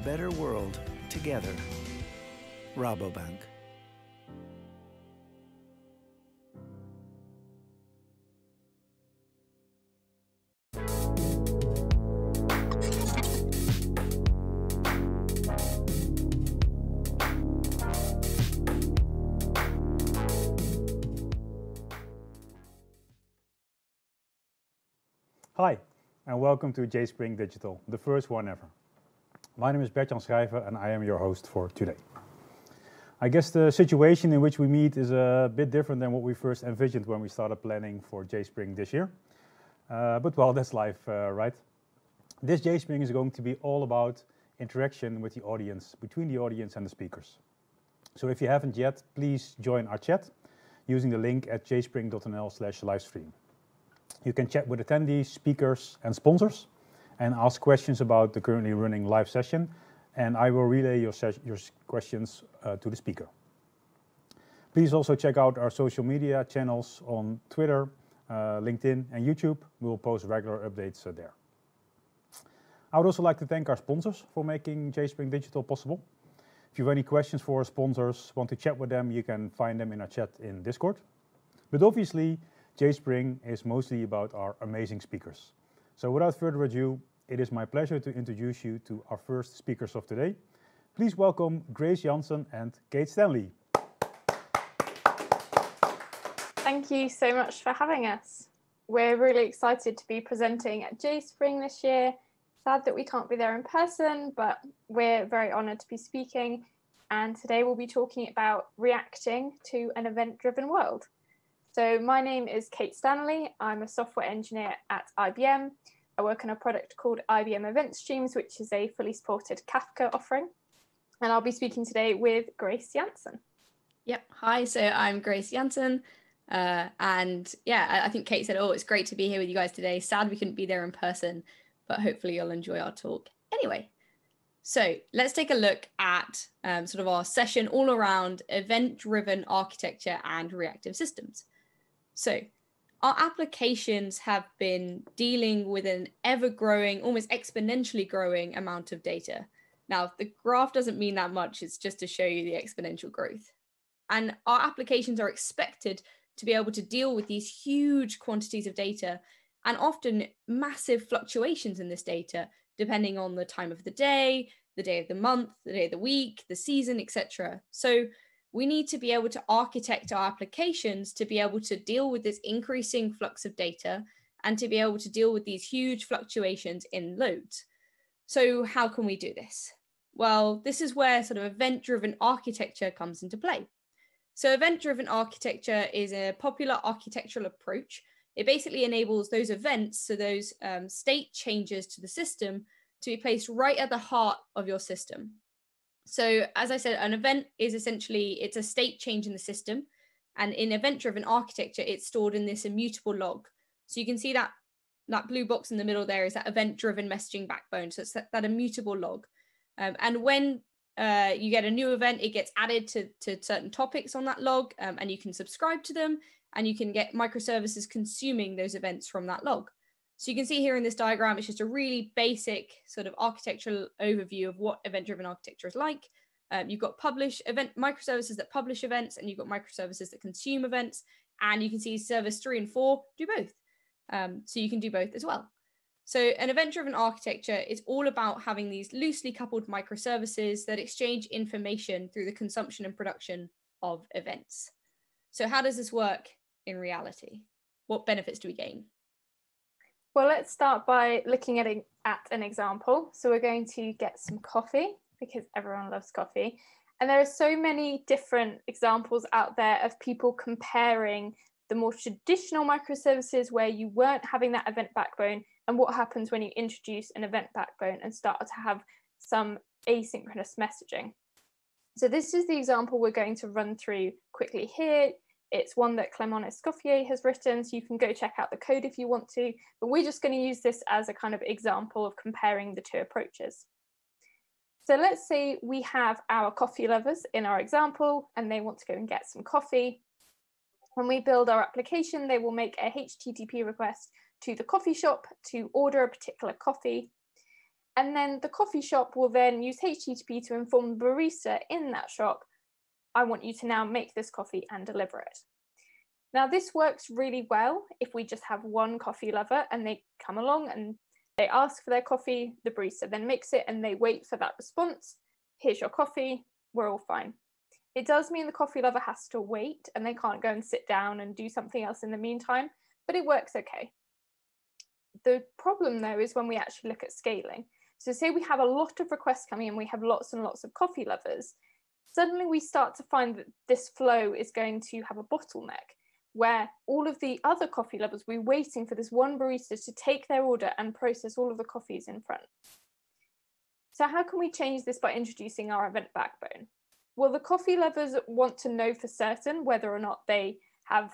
better world together. Rabobank. Hi, and welcome to JSpring Digital, the first one ever. My name is Bert-Jan Schrijver, and I am your host for today. I guess the situation in which we meet is a bit different than what we first envisioned when we started planning for JSpring this year. But well, that's life, right? This JSpring is going to be all about interaction with the audience, between the audience and the speakers. So if you haven't yet, please join our chat using the link at jspring.nl/livestream. You can chat with attendees, speakers, and sponsors, and ask questions about the currently running live session, and I will relay your questions to the speaker. Please also check out our social media channels on Twitter, LinkedIn, and YouTube. We will post regular updates there. I would also like to thank our sponsors for making JSpring Digital possible. If you have any questions for our sponsors, want to chat with them, you can find them in our chat in Discord. But obviously, JSpring is mostly about our amazing speakers. So without further ado, it is my pleasure to introduce you to our first speakers of today. Please welcome Grace Jansen and Kate Stanley. Thank you so much for having us. We're really excited to be presenting at JSpring this year. Sad that we can't be there in person, but we're very honoured to be speaking. And today we'll be talking about reacting to an event-driven world. So my name is Kate Stanley. I'm a software engineer at IBM. I work on a product called IBM Event Streams, which is a fully supported Kafka offering. And I'll be speaking today with Grace Jansen. Yep. Hi, so I'm Grace Jansen. And yeah, I think Kate said, oh, it's great to be here with you guys today. Sad we couldn't be there in person, but hopefully you'll enjoy our talk. Anyway, so let's take a look at sort of our session all around event-driven architecture and reactive systems. So our applications have been dealing with an ever-growing, almost exponentially growing amount of data. Now, the graph doesn't mean that much. It's just to show you the exponential growth. And our applications are expected to be able to deal with these huge quantities of data and often massive fluctuations in this data, depending on the time of the day of the month, the day of the week, the season, etc. So we need to be able to architect our applications to be able to deal with this increasing flux of data and to be able to deal with these huge fluctuations in loads. So how can we do this? Well, this is where sort of event-driven architecture comes into play. So event-driven architecture is a popular architectural approach. It basically enables those events, so those state changes to the system, to be placed right at the heart of your system. So as I said, an event is essentially, it's a state change in the system. And in event-driven architecture, it's stored in this immutable log. So you can see that blue box in the middle there is that event-driven messaging backbone. So it's that immutable log. And when you get a new event, it gets added to certain topics on that log, and you can subscribe to them, and you can get microservices consuming those events from that log. So you can see here in this diagram, it's just a really basic sort of architectural overview of what event-driven architecture is like. You've got microservices that publish events, and you've got microservices that consume events. And you can see service 3 and 4 do both. So you can do both as well. So an event-driven architecture is all about having these loosely coupled microservices that exchange information through the consumption and production of events. So how does this work in reality? What benefits do we gain? Well, let's start by looking at an example. So we're going to get some coffee because everyone loves coffee. And there are so many different examples out there of people comparing the more traditional microservices where you weren't having that event backbone and what happens when you introduce an event backbone and start to have some asynchronous messaging. So this is the example we're going to run through quickly here. It's one that Clément Escoffier has written, so you can go check out the code if you want to, but we're just going to use this as a kind of example of comparing the two approaches. So let's say we have our coffee lovers in our example, and they want to go and get some coffee. When we build our application, they will make a HTTP request to the coffee shop to order a particular coffee. And then the coffee shop will then use HTTP to inform the barista in that shop, I want you to now make this coffee and deliver it. Now, this works really well if we just have one coffee lover and they come along and they ask for their coffee, the barista then makes it and they wait for that response. Here's your coffee, we're all fine. It does mean the coffee lover has to wait and they can't go and sit down and do something else in the meantime, but it works okay. The problem though is when we actually look at scaling. So say we have a lot of requests coming in, we have lots and lots of coffee lovers, suddenly we start to find that this flow is going to have a bottleneck where all of the other coffee lovers will be waiting for this one barista to take their order and process all of the coffees in front. So how can we change this by introducing our event backbone? Well, the coffee lovers want to know for certain whether or not they have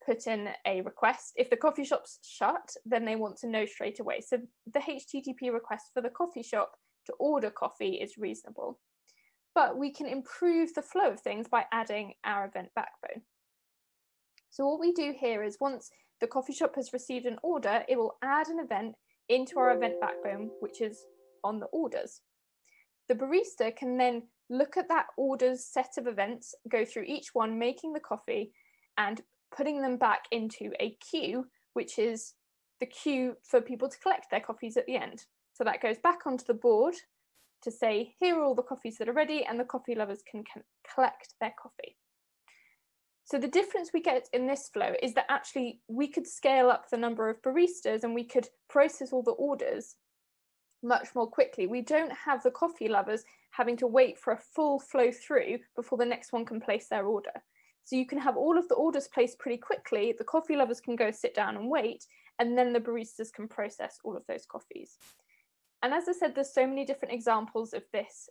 put in a request. If the coffee shop's shut, then they want to know straight away. So the HTTP request for the coffee shop to order coffee is reasonable. But we can improve the flow of things by adding our event backbone. So what we do here is once the coffee shop has received an order, it will add an event into our event backbone, which is on the orders. The barista can then look at that order's set of events, go through each one, making the coffee and putting them back into a queue, which is the queue for people to collect their coffees at the end. So that goes back onto the board to say, here are all the coffees that are ready, and the coffee lovers can collect their coffee. So the difference we get in this flow is that actually we could scale up the number of baristas and we could process all the orders much more quickly. We don't have the coffee lovers having to wait for a full flow through before the next one can place their order. So you can have all of the orders placed pretty quickly, the coffee lovers can go sit down and wait, and then the baristas can process all of those coffees. And as I said, there's so many different examples of this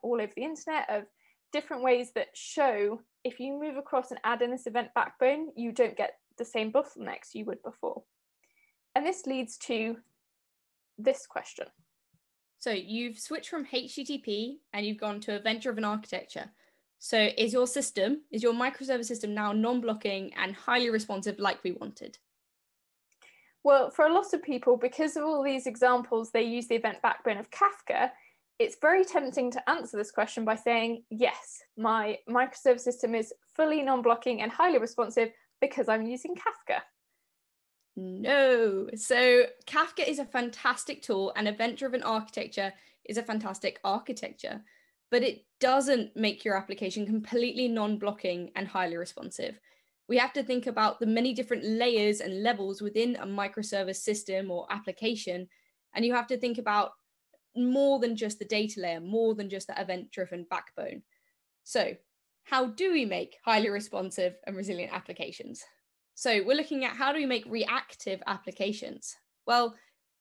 all over the internet of different ways that show if you move across and add in this event backbone, you don't get the same bottlenecks you would before. And this leads to this question. So you've switched from HTTP and you've gone to event-driven architecture. So is your microservice system now non-blocking and highly responsive like we wanted? Well, for a lot of people, because of all these examples, they use the event backbone of Kafka. It's very tempting to answer this question by saying, yes, my microservice system is fully non-blocking and highly responsive because I'm using Kafka. No. So Kafka is a fantastic tool and event-driven architecture is a fantastic architecture, but it doesn't make your application completely non-blocking and highly responsive. We have to think about the many different layers and levels within a microservice system or application, and you have to think about more than just the data layer, more than just the event-driven backbone. So how do we make highly responsive and resilient applications? So we're looking at how do we make reactive applications? Well,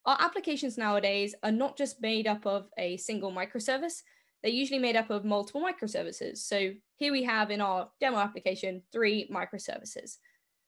our applications nowadays are not just made up of a single microservice, they're usually made up of multiple microservices. So here we have in our demo application, 3 microservices.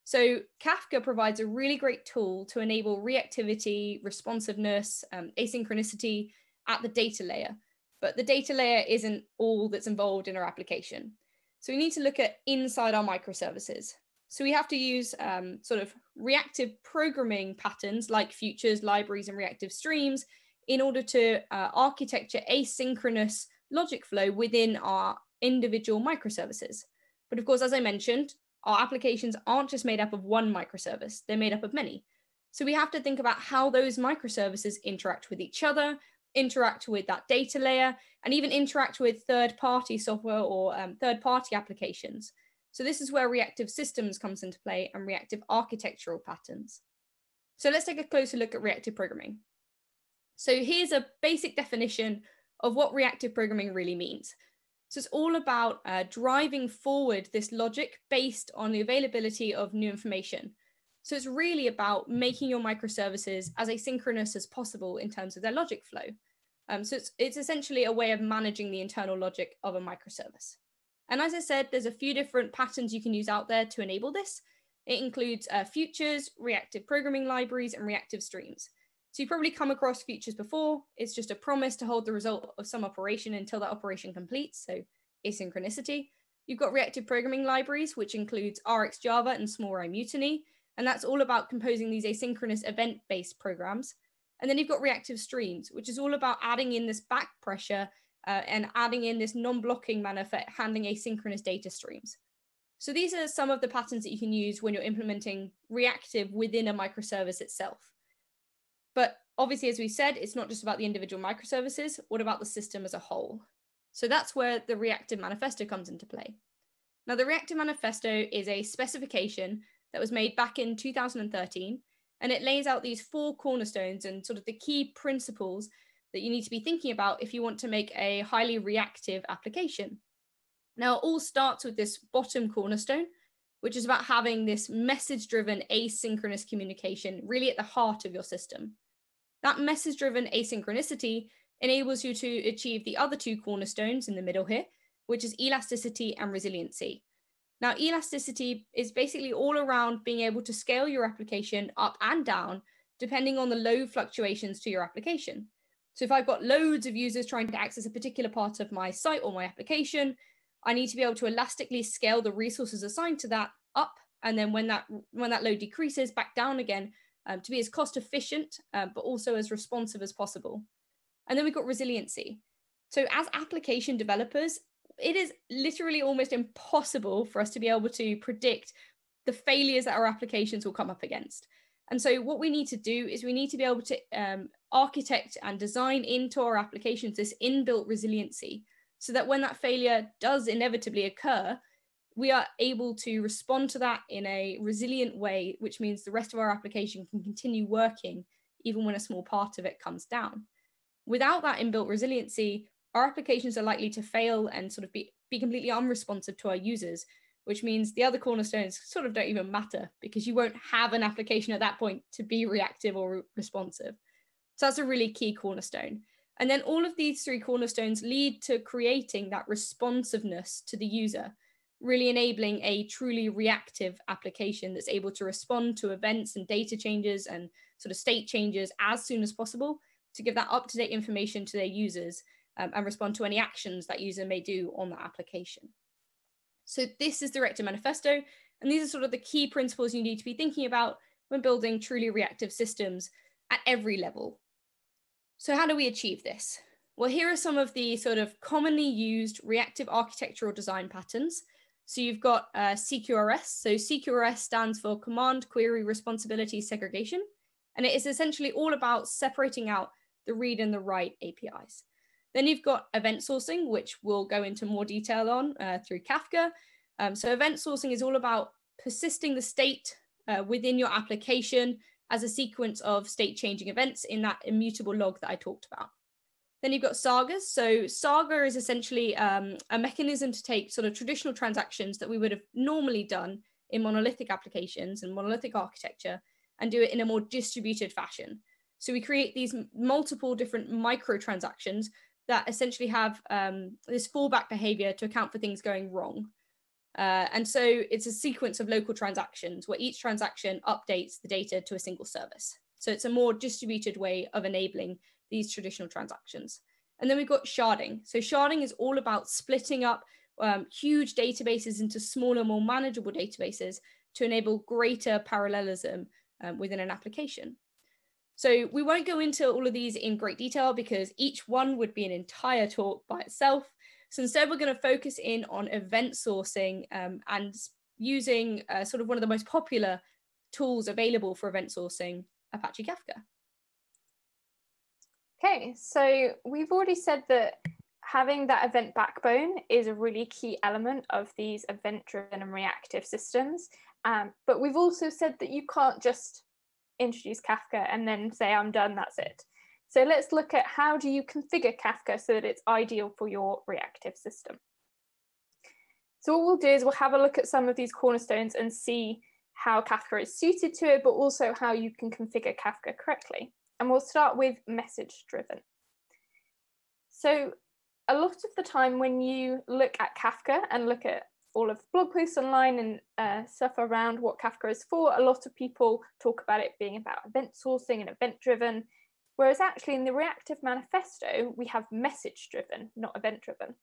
So Kafka provides a really great tool to enable reactivity, responsiveness, asynchronicity at the data layer. But the data layer isn't all that's involved in our application. So we need to look at inside our microservices. So we have to use sort of reactive programming patterns like futures, libraries, and reactive streams in order to architecture asynchronous logic flow within our individual microservices. But of course, as I mentioned, our applications aren't just made up of one microservice, they're made up of many. So we have to think about how those microservices interact with each other, interact with that data layer, and even interact with third-party software or third-party applications. So this is where reactive systems comes into play and reactive architectural patterns. So let's take a closer look at reactive programming. So here's a basic definition of what reactive programming really means. So it's all about driving forward this logic based on the availability of new information. So it's really about making your microservices as asynchronous as possible in terms of their logic flow. So it's essentially a way of managing the internal logic of a microservice. And as I said, there's a few different patterns you can use out there to enable this. It includes futures, reactive programming libraries, and reactive streams. So you've probably come across futures before. It's just a promise to hold the result of some operation until that operation completes, so asynchronicity. You've got reactive programming libraries, which includes RxJava and Small I Mutiny, and that's all about composing these asynchronous event-based programs. And then you've got reactive streams, which is all about adding in this back pressure and adding in this non-blocking manner for handling asynchronous data streams. So these are some of the patterns that you can use when you're implementing reactive within a microservice itself. But obviously, as we said, it's not just about the individual microservices. What about the system as a whole? So that's where the Reactive Manifesto comes into play. Now, the Reactive Manifesto is a specification that was made back in 2013, and it lays out these 4 cornerstones and sort of the key principles that you need to be thinking about if you want to make a highly reactive application. Now, it all starts with this bottom cornerstone, which is about having this message-driven asynchronous communication really at the heart of your system. That message-driven asynchronicity enables you to achieve the other 2 cornerstones in the middle here, which is elasticity and resiliency. Now, elasticity is basically all around being able to scale your application up and down, depending on the load fluctuations to your application. So if I've got loads of users trying to access a particular part of my site or my application, I need to be able to elastically scale the resources assigned to that up, and then when that load decreases, back down again, to be as cost efficient, but also as responsive as possible. And then we've got resiliency. So as application developers, it is literally almost impossible for us to be able to predict the failures that our applications will come up against. And so what we need to do is we need to be able to architect and design into our applications this inbuilt resiliency, so that when that failure does inevitably occur, we are able to respond to that in a resilient way, which means the rest of our application can continue working even when a small part of it comes down. Without that inbuilt resiliency, our applications are likely to fail and sort of be completely unresponsive to our users, which means the other cornerstones sort of don't even matter because you won't have an application at that point to be reactive or responsive. So that's a really key cornerstone. And then all of these 3 cornerstones lead to creating that responsiveness to the user, really enabling a truly reactive application that's able to respond to events and data changes and sort of state changes as soon as possible to give that up-to-date information to their users and respond to any actions that user may do on that application. So this is the Reactive Manifesto, and these are sort of the key principles you need to be thinking about when building truly reactive systems at every level. So how do we achieve this? Well, here are some of the sort of commonly used reactive architectural design patterns. So you've got CQRS. So CQRS stands for Command Query Responsibility Segregation, and it is essentially all about separating out the read and the write APIs. Then you've got event sourcing, which we'll go into more detail on through Kafka. So event sourcing is all about persisting the state within your application as a sequence of state changing events in that immutable log that I talked about. Then you've got sagas. So saga is essentially a mechanism to take sort of traditional transactions that we would have normally done in monolithic applications and monolithic architecture and do it in a more distributed fashion. So we create these multiple different microtransactions that essentially have this fallback behavior to account for things going wrong. And so it's a sequence of local transactions where each transaction updates the data to a single service. So it's a more distributed way of enabling these traditional transactions. And then we've got sharding. So sharding is all about splitting up huge databases into smaller, more manageable databases to enable greater parallelism within an application. So we won't go into all of these in great detail because each one would be an entire talk by itself. So instead, we're going to focus in on event sourcing and using sort of one of the most popular tools available for event sourcing, Apache Kafka. Okay, so we've already said that having that event backbone is a really key element of these event-driven and reactive systems. But we've also said that you can't just introduce Kafka and then say, I'm done, that's it. So let's look at how do you configure Kafka so that it's ideal for your reactive system. So what we'll do is we'll have a look at some of these cornerstones and see how Kafka is suited to it, but also how you can configure Kafka correctly. And we'll start with message-driven. So a lot of the time when you look at Kafka and look at all of the blog posts online and stuff around what Kafka is for, a lot of people talk about it being about event sourcing and event-driven, whereas actually in the Reactive Manifesto, we have message-driven, not event-driven.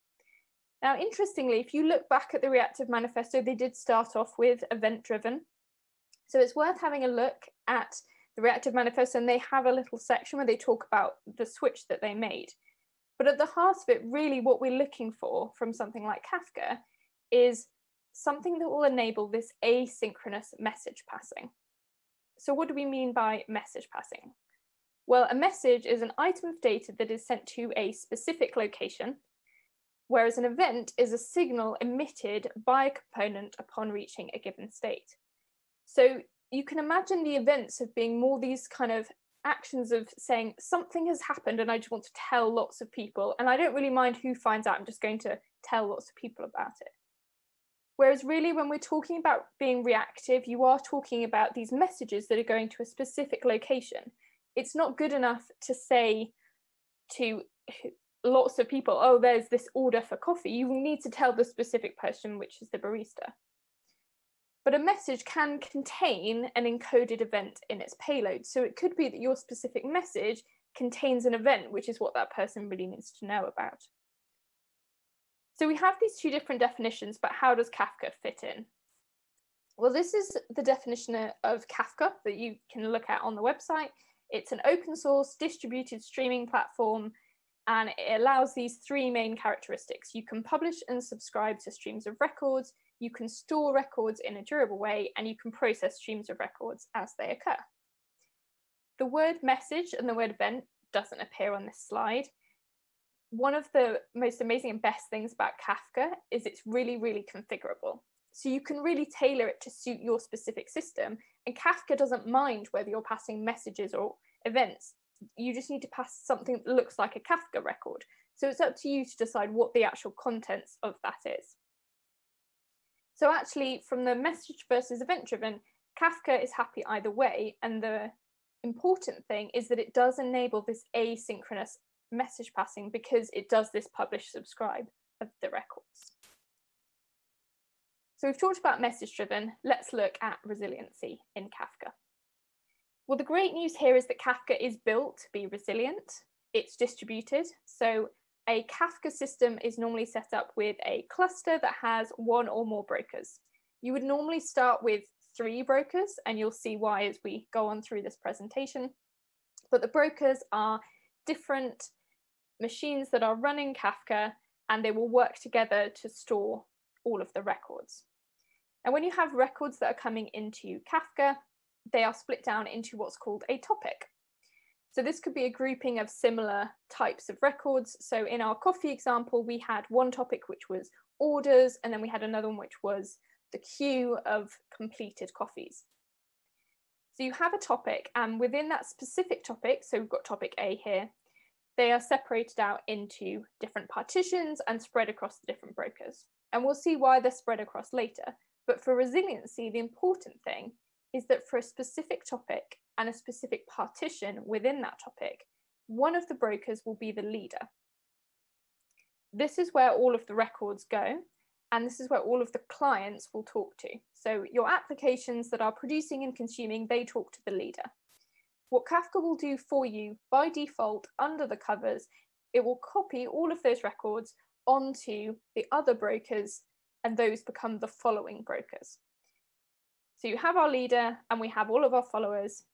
Now, interestingly, if you look back at the Reactive Manifesto, they did start off with event-driven. So it's worth having a look at the Reactive Manifesto, and they have a little section where they talk about the switch that they made. But at the heart of it, really what we're looking for from something like Kafka is something that will enable this asynchronous message passing. So what do we mean by message passing? Well, a message is an item of data that is sent to a specific location, whereas an event is a signal emitted by a component upon reaching a given state. So you can imagine the events of being more these kind of actions of saying something has happened and I just want to tell lots of people, and I don't really mind who finds out, I'm just going to tell lots of people about it. Whereas really when we're talking about being reactive, you are talking about these messages that are going to a specific location. It's not good enough to say to lots of people, oh, there's this order for coffee. You need to tell the specific person, which is the barista. But a message can contain an encoded event in its payload. So it could be that your specific message contains an event, which is what that person really needs to know about. So we have these two different definitions, but how does Kafka fit in? Well, this is the definition of Kafka that you can look at on the website. It's an open source distributed streaming platform, and it allows these three main characteristics. You can publish and subscribe to streams of records, you can store records in a durable way, and you can process streams of records as they occur. The word message and the word event doesn't appear on this slide. One of the most amazing and best things about Kafka is it's really, really configurable. So you can really tailor it to suit your specific system, and Kafka doesn't mind whether you're passing messages or events. You just need to pass something that looks like a Kafka record. So it's up to you to decide what the actual contents of that is. So actually, from the message versus event-driven, Kafka is happy either way, and the important thing is that it does enable this asynchronous message passing because it does this publish subscribe of the records. So we've talked about message-driven. Let's look at resiliency in Kafka. Well, the great news here is that Kafka is built to be resilient. It's distributed. So a Kafka system is normally set up with a cluster that has one or more brokers. You would normally start with 3 brokers, and you'll see why as we go on through this presentation. But the brokers are different machines that are running Kafka, and they will work together to store all of the records. And when you have records that are coming into Kafka, they are split down into what's called a topic. So this could be a grouping of similar types of records. So in our coffee example, we had one topic which was orders, and then we had another one which was the queue of completed coffees. So you have a topic, and within that specific topic, so we've got topic A here, they are separated out into different partitions and spread across the different brokers. And we'll see why they're spread across later. But for resiliency, the important thing is that for a specific topic and a specific partition within that topic, one of the brokers will be the leader. This is where all of the records go, and this is where all of the clients will talk to. So your applications that are producing and consuming, they talk to the leader. What Kafka will do for you by default under the covers, it will copy all of those records onto the other brokers, and those become the following brokers. So you have our leader, and we have all of our followers.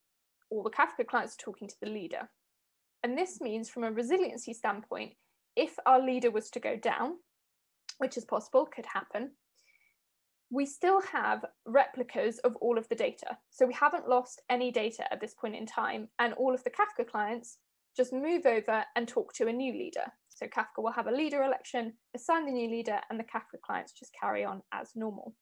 All the Kafka clients are talking to the leader. And this means from a resiliency standpoint, if our leader was to go down, which is possible, could happen, we still have replicas of all of the data. So we haven't lost any data at this point in time, and all of the Kafka clients just move over and talk to a new leader. So Kafka will have a leader election, assign the new leader, and the Kafka clients just carry on as normal.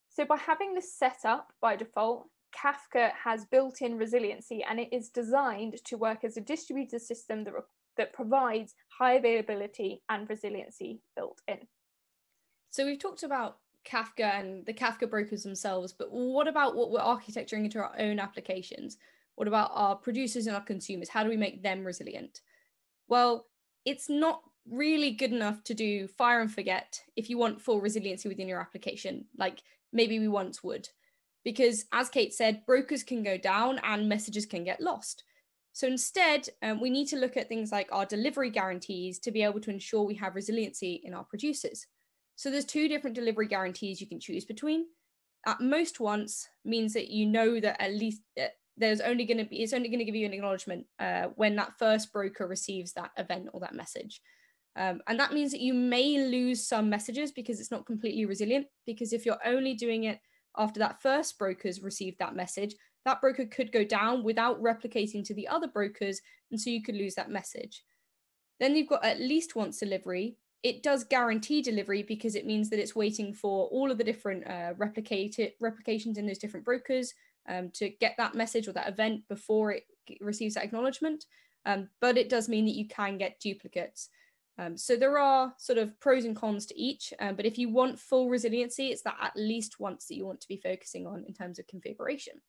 So by having this set up by default, Kafka has built-in resiliency, and it is designed to work as a distributed system that provides high availability and resiliency built in. So we've talked about Kafka and the Kafka brokers themselves, but what about what we're architecturing into our own applications? What about our producers and our consumers? How do we make them resilient? Well, it's not really good enough to do fire and forget if you want full resiliency within your application, like maybe we once would. Because as Kate said, brokers can go down and messages can get lost. So instead, we need to look at things like our delivery guarantees to be able to ensure we have resiliency in our producers. So there's 2 different delivery guarantees you can choose between. at most once means that you know that at least it's only going to give you an acknowledgement when that first broker receives that event or that message. And that means that you may lose some messages because it's not completely resilient, because if you're only doing it after that first broker's received that message, that broker could go down without replicating to the other brokers, and so you could lose that message. Then you've got at least once delivery. It does guarantee delivery because it means that it's waiting for all of the different replications in those different brokers to get that message or that event before it receives that acknowledgement. But it does mean that you can get duplicates. So there are sort of pros and cons to each, but if you want full resiliency, it's that at least once that you want to be focusing on in terms of configuration.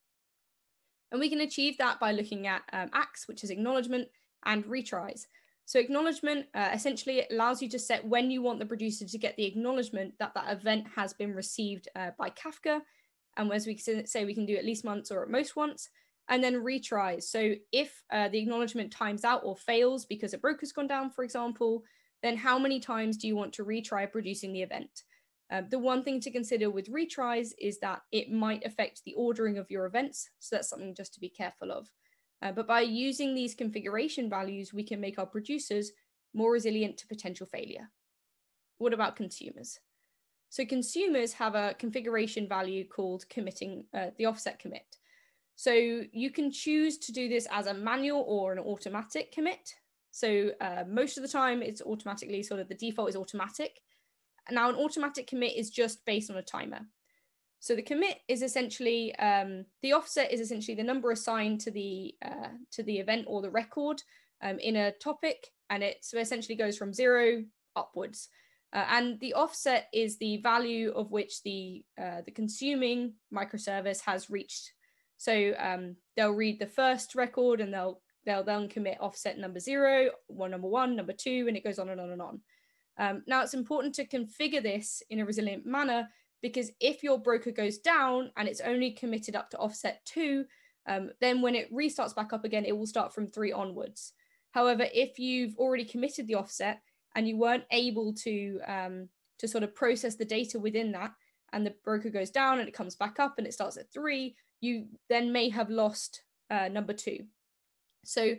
And we can achieve that by looking at ACKs, which is acknowledgement, and retries. So acknowledgement, essentially it allows you to set when you want the producer to get the acknowledgement that that event has been received by Kafka. And as we say, we can do at least once or at most once. And then retries. So if the acknowledgement times out or fails because a broker's gone down, for example, then how many times do you want to retry producing the event? The one thing to consider with retries is that it might affect the ordering of your events. So that's something just to be careful of. But by using these configuration values, we can make our producers more resilient to potential failure. What about consumers? So consumers have a configuration value called committing the offset commit. So you can choose to do this as a manual or an automatic commit. So most of the time it's automatically sort of the default is automatic. Now an automatic commit is just based on a timer. So the commit is essentially, the offset is essentially the number assigned to the event or the record in a topic, and it so essentially goes from 0 upwards. And the offset is the value of which the consuming microservice has reached. So they'll read the first record and they'll then commit offset number 0, number 1, number 2, and it goes on and on and on. Now it's important to configure this in a resilient manner, because if your broker goes down and it's only committed up to offset 2, then when it restarts back up again, it will start from 3 onwards. However, if you've already committed the offset and you weren't able to sort of process the data within that, and the broker goes down and it comes back up and it starts at 3, you then may have lost number 2. So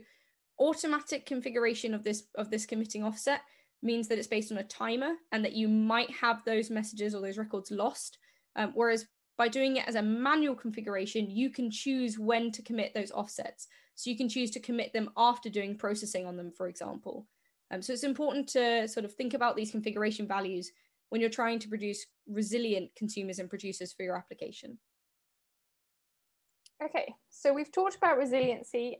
automatic configuration of this committing offset means that it's based on a timer and that you might have those messages or those records lost. Whereas by doing it as a manual configuration, you can choose when to commit those offsets. So you can choose to commit them after doing processing on them, for example. So it's important to sort of think about these configuration values when you're trying to produce resilient consumers and producers for your application. Okay, so we've talked about resiliency.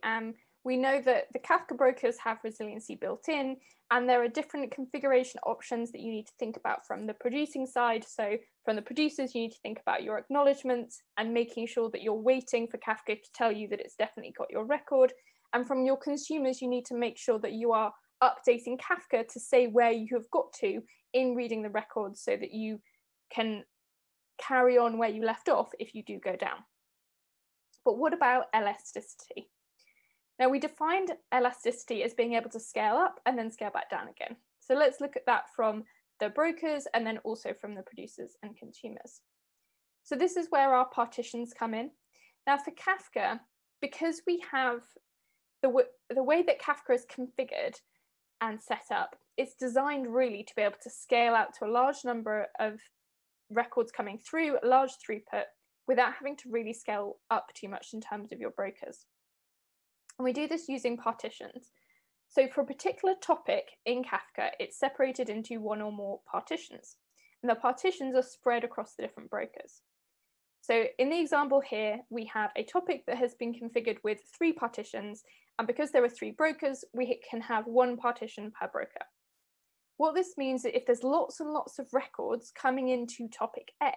We know that the Kafka brokers have resiliency built in, and there are different configuration options that you need to think about from the producing side. So from the producers, you need to think about your acknowledgements and making sure that you're waiting for Kafka to tell you that it's definitely got your record. And from your consumers, you need to make sure that you are updating Kafka to say where you have got to in reading the records so that you can carry on where you left off if you do go down. But what about elasticity? Now, we defined elasticity as being able to scale up and then scale back down again. So let's look at that from the brokers and then also from the producers and consumers. So this is where our partitions come in. Now for Kafka, because we have the way that Kafka is configured and set up, it's designed really to be able to scale out to a large number of records coming through, a large throughput, without having to really scale up too much in terms of your brokers. And we do this using partitions. So for a particular topic in Kafka, it's separated into one or more partitions. And the partitions are spread across the different brokers. So in the example here, we have a topic that has been configured with 3 partitions. And because there are 3 brokers, we can have 1 partition per broker. What this means is if there's lots and lots of records coming into topic A,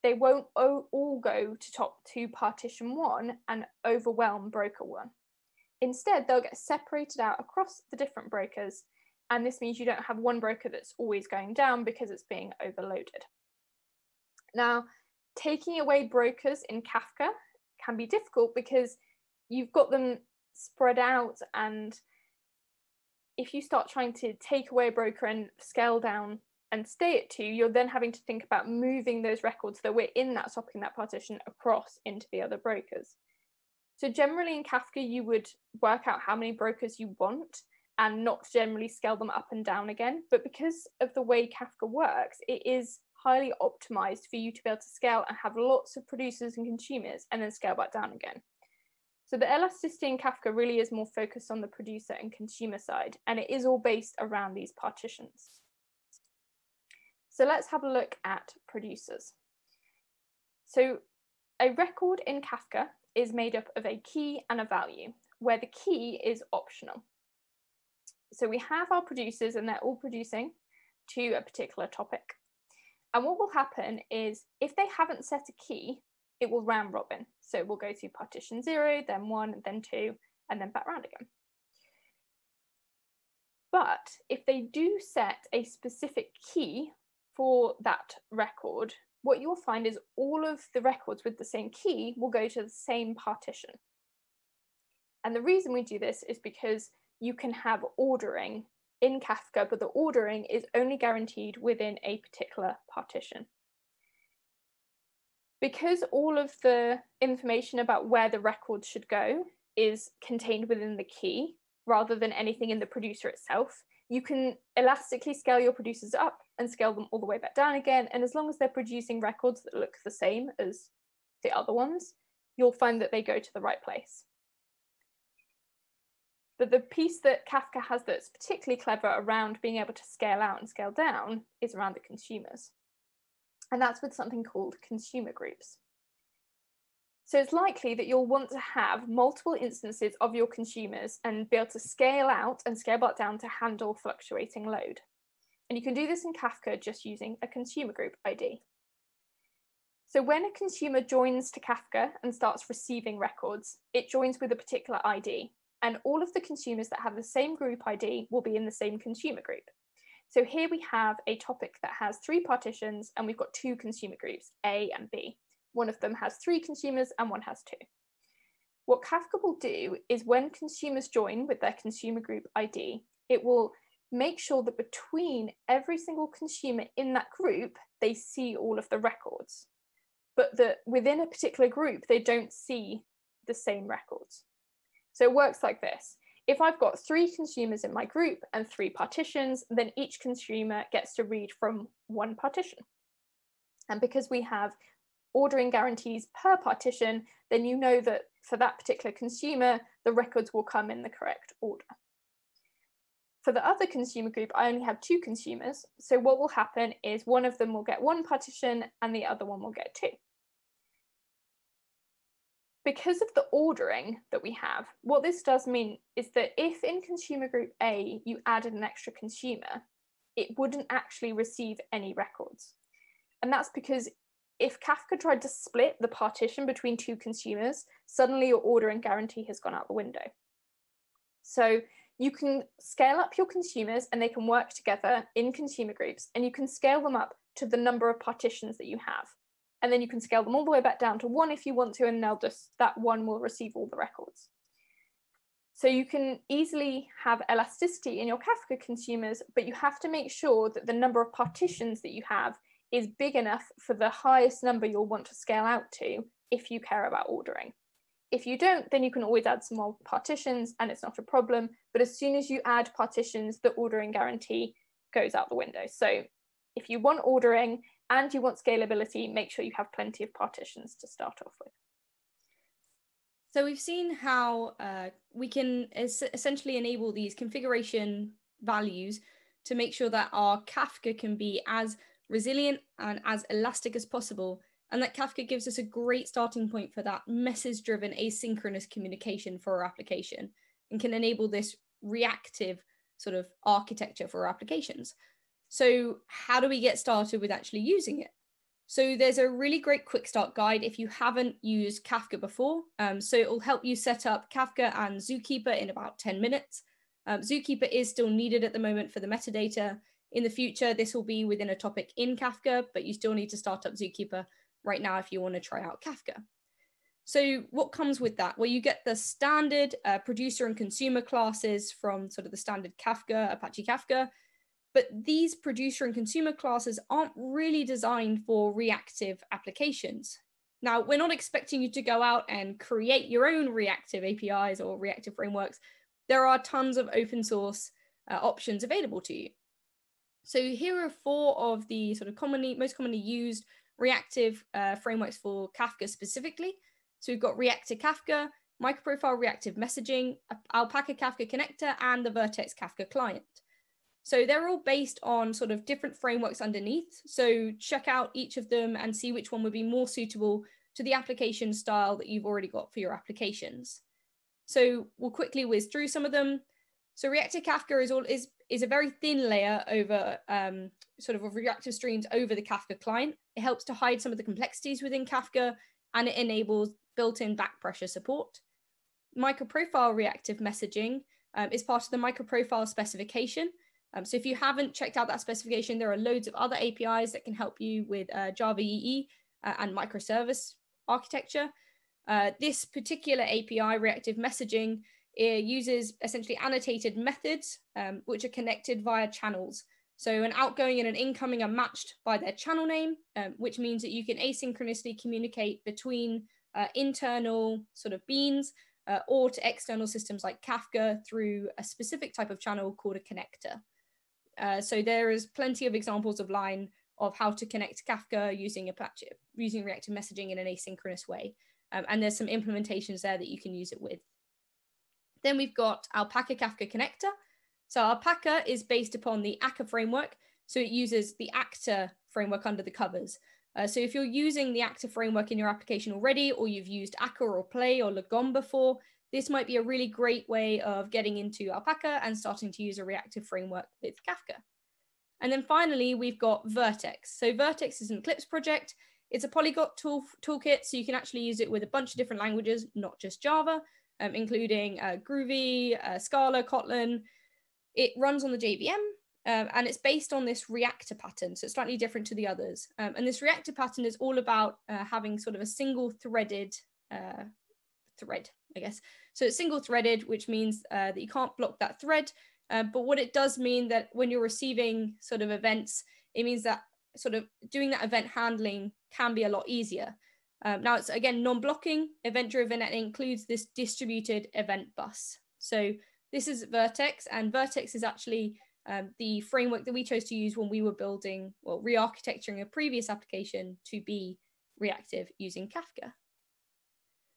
they won't all go to partition 1 and overwhelm broker 1. Instead, they'll get separated out across the different brokers, and this means you don't have one broker that's always going down because it's being overloaded. Now, taking away brokers in Kafka can be difficult because you've got them spread out, and if you start trying to take away a broker and scale down and stay at 2, you're then having to think about moving those records that were in that topic in that partition across into the other brokers. So generally in Kafka, you would work out how many brokers you want and not generally scale them up and down again. But because of the way Kafka works, it is highly optimized for you to be able to scale and have lots of producers and consumers and then scale back down again. So the elasticity in Kafka really is more focused on the producer and consumer side, and it is all based around these partitions. So let's have a look at producers. So a record in Kafka is made up of a key and a value, where the key is optional. So we have our producers and they're all producing to a particular topic. And what will happen is if they haven't set a key, it will round robin. So we'll go to partition 0, then 1, then 2, and then back round again. But if they do set a specific key for that record, what you'll find is all of the records with the same key will go to the same partition. And the reason we do this is because you can have ordering in Kafka, but the ordering is only guaranteed within a particular partition. Because all of the information about where the records should go is contained within the key, rather than anything in the producer itself, you can elastically scale your producers up and scale them all the way back down again. And as long as they're producing records that look the same as the other ones, you'll find that they go to the right place. But the piece that Kafka has that's particularly clever around being able to scale out and scale down is around the consumers. And that's with something called consumer groups. So it's likely that you'll want to have multiple instances of your consumers and be able to scale out and scale back down to handle fluctuating load. And you can do this in Kafka just using a consumer group ID. So when a consumer joins to Kafka and starts receiving records, it joins with a particular ID. And all of the consumers that have the same group ID will be in the same consumer group. So here we have a topic that has 3 partitions and we've got 2 consumer groups, A and B. One of them has 3 consumers and one has 2. What Kafka will do is when consumers join with their consumer group ID, it will make sure that between every single consumer in that group, they see all of the records, but that within a particular group, they don't see the same records. So it works like this. If I've got 3 consumers in my group and 3 partitions, then each consumer gets to read from 1 partition. And because we have ordering guarantees per partition, then you know that for that particular consumer, the records will come in the correct order. For the other consumer group, I only have 2 consumers. So what will happen is one of them will get 1 partition and the other one will get 2. Because of the ordering that we have, what this does mean is that if in consumer group A, you added an extra consumer, it wouldn't actually receive any records. And that's because if Kafka tried to split the partition between 2 consumers, suddenly your ordering guarantee has gone out the window. So you can scale up your consumers and they can work together in consumer groups, and you can scale them up to the number of partitions that you have. And then you can scale them all the way back down to 1 if you want to, and that 1 will receive all the records. So you can easily have elasticity in your Kafka consumers, but you have to make sure that the number of partitions that you have is big enough for the highest number you'll want to scale out to if you care about ordering. If you don't, then you can always add some more partitions and it's not a problem. But as soon as you add partitions, the ordering guarantee goes out the window. So if you want ordering and you want scalability, make sure you have plenty of partitions to start off with. So we've seen how we can essentially enable these configuration values to make sure that our Kafka can be as resilient and as elastic as possible, and that Kafka gives us a great starting point for that message-driven asynchronous communication for our application and can enable this reactive sort of architecture for our applications. So how do we get started with actually using it? So there's a really great quick start guide if you haven't used Kafka before. So it will help you set up Kafka and Zookeeper in about 10 minutes. Zookeeper is still needed at the moment for the metadata. In the future, this will be within a topic in Kafka, but you still need to start up Zookeeper right now if you want to try out Kafka. So what comes with that? Well, you get the standard producer and consumer classes from sort of the standard Kafka, Apache Kafka. But these producer and consumer classes aren't really designed for reactive applications. Now, we're not expecting you to go out and create your own reactive APIs or reactive frameworks. There are tons of open source options available to you. So here are 4 of the sort of most commonly used reactive frameworks for Kafka specifically. So we've got Reactive Kafka, Microprofile Reactive Messaging, Apache Kafka Connector, and the Vertex Kafka Client. So they're all based on sort of different frameworks underneath. So check out each of them and see which one would be more suitable to the application style that you've already got for your applications. So we'll quickly whiz through some of them. So Reactive Kafka is a very thin layer over sort of reactive streams over the Kafka client. It helps to hide some of the complexities within Kafka, and it enables built-in back pressure support. Microprofile Reactive Messaging is part of the microprofile specification. So if you haven't checked out that specification, there are loads of other APIs that can help you with Java EE and microservice architecture. This particular API, Reactive Messaging, it uses essentially annotated methods which are connected via channels. So an outgoing and an incoming are matched by their channel name, which means that you can asynchronously communicate between internal sort of beans or to external systems like Kafka through a specific type of channel called a connector. So there is plenty of examples online of how to connect Kafka using reactive messaging in an asynchronous way. And there's some implementations there that you can use it with. Then we've got Apache Kafka Connector. So Alpaca is based upon the Akka framework. So it uses the Actor framework under the covers. So if you're using the Actor framework in your application already, or you've used Akka or Play or Lagon before, this might be a really great way of getting into Alpaca and starting to use a reactive framework with Kafka. And then finally, we've got Vertex. So Vertex is an Eclipse project. It's a polyglot toolkit, so you can actually use it with a bunch of different languages, not just Java, including Groovy, Scala, Kotlin. It runs on the JVM, and it's based on this reactor pattern, so it's slightly different to the others. And this reactor pattern is all about having sort of a single-threaded thread, I guess. So it's single-threaded, which means that you can't block that thread. But what it does mean that when you're receiving sort of events, it means that sort of doing that event handling can be a lot easier. Now it's, again, non-blocking, event-driven, and includes this distributed event bus. So this is Vertex, and Vertex is actually the framework that we chose to use when we were building, well, re-architecturing a previous application to be reactive using Kafka.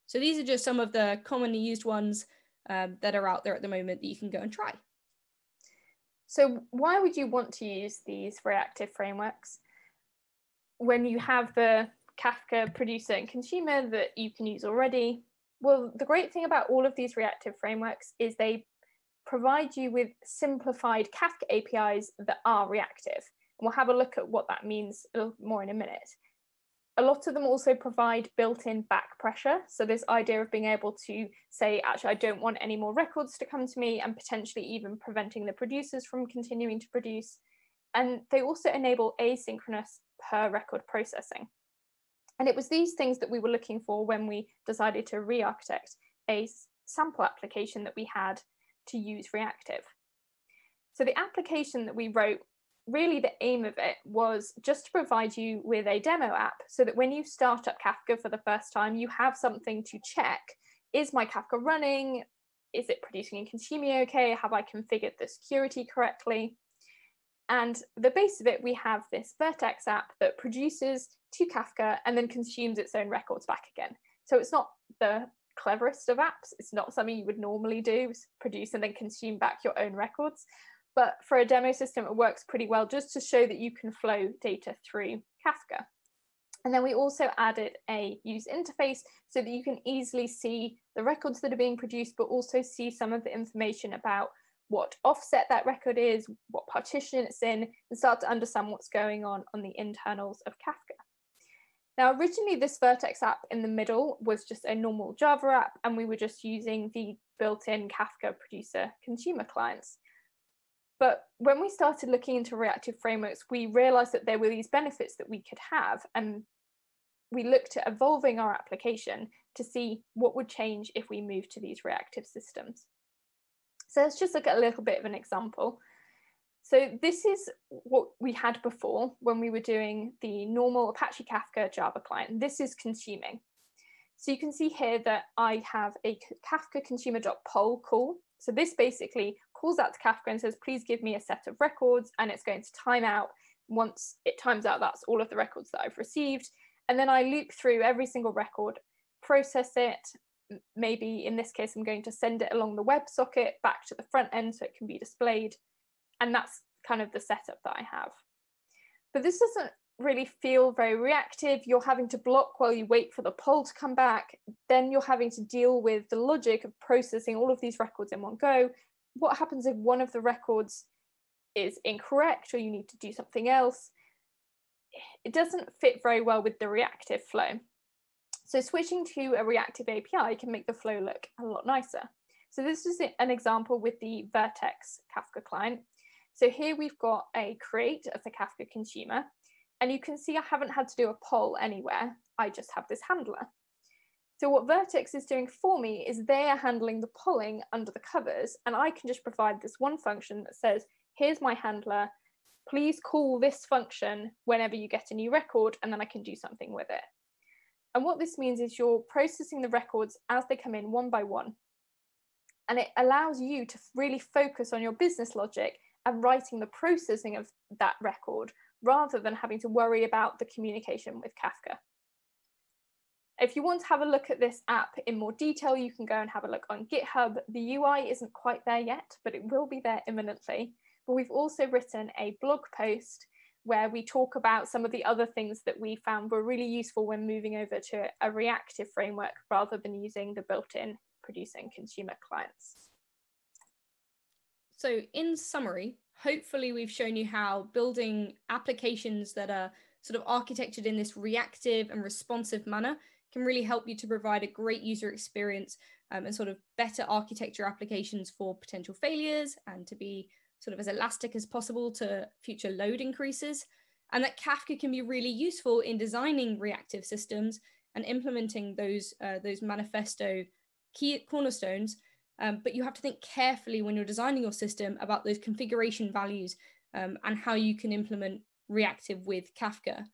So these are just some of the commonly used ones that are out there at the moment that you can go and try. So why would you want to use these reactive frameworks when you have the Kafka producer and consumer that you can use already? Well, the great thing about all of these reactive frameworks is they provide you with simplified Kafka APIs that are reactive. And we'll have a look at what that means a little more in a minute. A lot of them also provide built-in back pressure. So this idea of being able to say, actually, I don't want any more records to come to me, and potentially even preventing the producers from continuing to produce. And they also enable asynchronous per record processing. And it was these things that we were looking for when we decided to re-architect a sample application that we had to use reactive. So the application that we wrote, really the aim of it was just to provide you with a demo app so that when you start up Kafka for the first time, you have something to check. Is my Kafka running? Is it producing and consuming okay? Have I configured the security correctly? And the base of it, we have this Vertex app that produces to Kafka and then consumes its own records back again. So it's not the cleverest of apps. It's not something you would normally do, produce and then consume back your own records. But for a demo system, it works pretty well just to show that you can flow data through Kafka. And then we also added a user interface so that you can easily see the records that are being produced, but also see some of the information about what offset that record is, what partition it's in, and start to understand what's going on the internals of Kafka. Now, originally, this Vertex app in the middle was just a normal Java app, and we were just using the built-in Kafka producer consumer clients. But when we started looking into reactive frameworks, we realized that there were these benefits that we could have, and we looked at evolving our application to see what would change if we moved to these reactive systems. So let's just look at a little bit of an example. So So this is what we had before when we were doing the normal Apache Kafka Java client. This is consuming. So you can see here that I have a Kafka consumer.poll call. So this basically calls out to Kafka and says, please give me a set of records, and it's going to time out. Once it times out, that's all of the records that I've received. And then I loop through every single record, process it. Maybe in this case, I'm going to send it along the WebSocket back to the front end so it can be displayed. And that's kind of the setup that I have. But this doesn't really feel very reactive. You're having to block while you wait for the poll to come back. Then you're having to deal with the logic of processing all of these records in one go. What happens if one of the records is incorrect or you need to do something else? It doesn't fit very well with the reactive flow. So switching to a reactive API can make the flow look a lot nicer. So this is an example with the Vertex Kafka client. So here we've got a create of the Kafka consumer, and you can see I haven't had to do a poll anywhere. I just have this handler. So what Vertex is doing for me is they are handling the polling under the covers, and I can just provide this one function that says, here's my handler, please call this function whenever you get a new record, and then I can do something with it. And what this means is you're processing the records as they come in one by one. And it allows you to really focus on your business logic and writing the processing of that record rather than having to worry about the communication with Kafka. If you want to have a look at this app in more detail, you can go and have a look on GitHub. The UI isn't quite there yet, but it will be there imminently. But we've also written a blog post where we talk about some of the other things that we found were really useful when moving over to a reactive framework rather than using the built-in producing consumer clients. So in summary, hopefully we've shown you how building applications that are sort of architected in this reactive and responsive manner can really help you to provide a great user experience and sort of better architect your applications for potential failures and to be sort of as elastic as possible to future load increases. And that Kafka can be really useful in designing reactive systems and implementing those manifesto key cornerstones. But you have to think carefully when you're designing your system about those configuration values and how you can implement reactive with Kafka.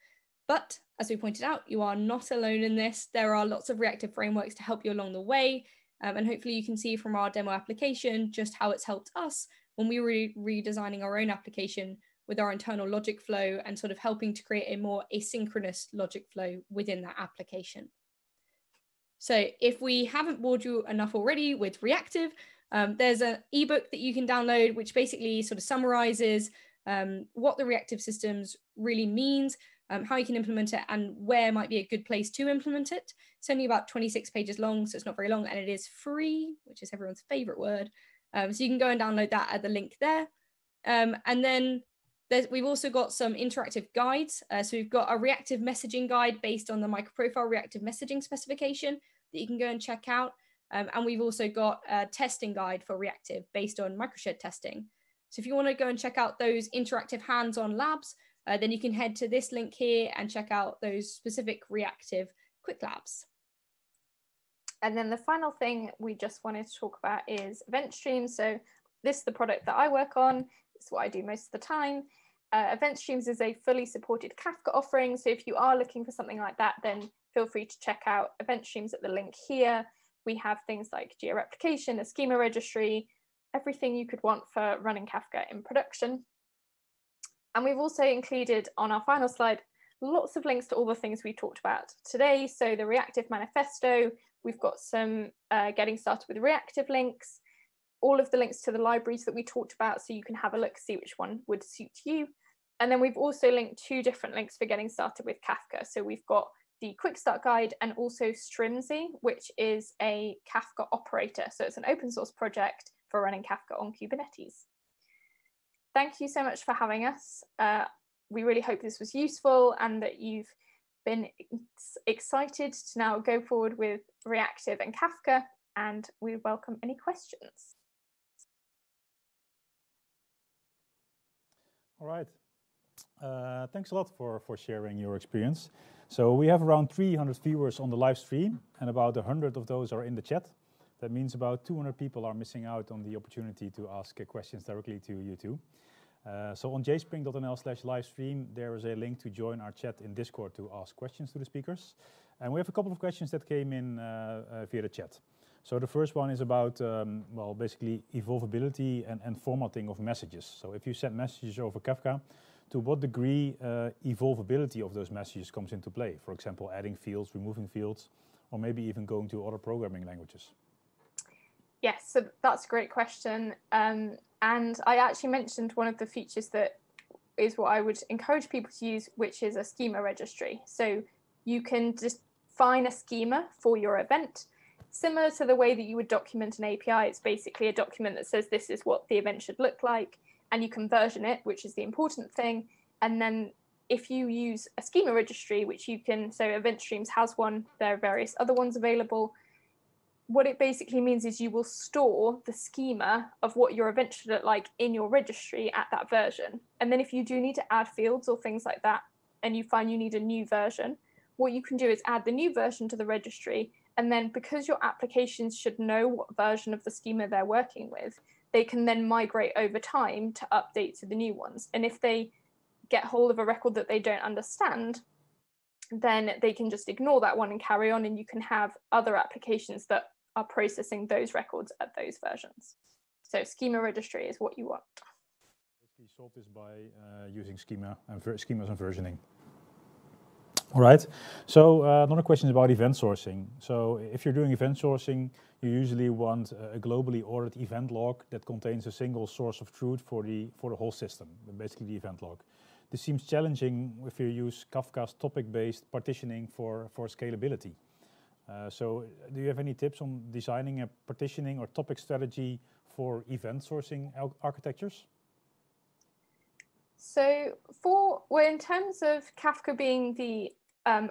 But as we pointed out, you are not alone in this. There are lots of reactive frameworks to help you along the way. And hopefully you can see from our demo application just how it's helped us when we were redesigning our own application with our internal logic flow and sort of helping to create a more asynchronous logic flow within that application. So if we haven't bored you enough already with reactive, there's an ebook that you can download, which basically sort of summarizes what the reactive systems really means, how you can implement it, and where might be a good place to implement it. It's only about 26 pages long, so it's not very long, and it is free, which is everyone's favorite word. So you can go and download that at the link there. And then we've also got some interactive guides. So we've got a reactive messaging guide based on the microprofile reactive messaging specification that you can go and check out. And we've also got a testing guide for reactive based on microshed testing. So if you want to go and check out those interactive hands-on labs, then you can head to this link here and check out those specific reactive quick labs. And then the final thing we just wanted to talk about is Event Streams. So this is the product that I work on. It's what I do most of the time. Event Streams is a fully supported Kafka offering. So if you are looking for something like that, then feel free to check out Event Streams at the link here. We have things like geo-replication, a schema registry, everything you could want for running Kafka in production. And we've also included on our final slide lots of links to all the things we talked about today. So the reactive manifesto, we've got some getting started with reactive links, all of the links to the libraries that we talked about, so you can have a look, see which one would suit you. And then we've also linked 2 different links for getting started with Kafka. So we've got the Quick Start Guide and also Strimzi, which is a Kafka operator. So it's an open source project for running Kafka on Kubernetes. Thank you so much for having us. We really hope this was useful and that you've been excited to now go forward with Reactive and Kafka, and we welcome any questions. All right. Thanks a lot for sharing your experience. So we have around 300 viewers on the live stream, and about 100 of those are in the chat. That means about 200 people are missing out on the opportunity to ask questions directly to you two. So on jspring.nl/livestream, there is a link to join our chat in Discord to ask questions to the speakers. And we have a couple of questions that came in via the chat. So the first one is about, well, basically evolvability and formatting of messages. So if you send messages over Kafka, to what degree evolvability of those messages comes into play? For example, adding fields, removing fields, or maybe even going to other programming languages? Yes, so that's a great question. And I actually mentioned one of the features that is what I would encourage people to use, which is a schema registry. So you can just define a schema for your event. Similar to the way that you would document an API, it's basically a document that says this is what the event should look like, and you can version it, which is the important thing. And then if you use a schema registry, which you can, so Event Streams has one, there are various other ones available. What it basically means is you will store the schema of what your event should look like in your registry at that version. And then if you do need to add fields or things like that, and you find you need a new version, what you can do is add the new version to the registry. And then because your applications should know what version of the schema they're working with, they can then migrate over time to update to the new ones. And if they get hold of a record that they don't understand, then they can just ignore that one and carry on, and you can have other applications that are processing those records at those versions. So schema registry is what you want. We solve this by using schemas and versioning. All right, so another question is about event sourcing. So if you're doing event sourcing, you usually want a globally ordered event log that contains a single source of truth for the whole system, basically the event log. This seems challenging if you use Kafka's topic-based partitioning for scalability. So do you have any tips on designing a partitioning or topic strategy for event sourcing architectures? So in terms of Kafka being the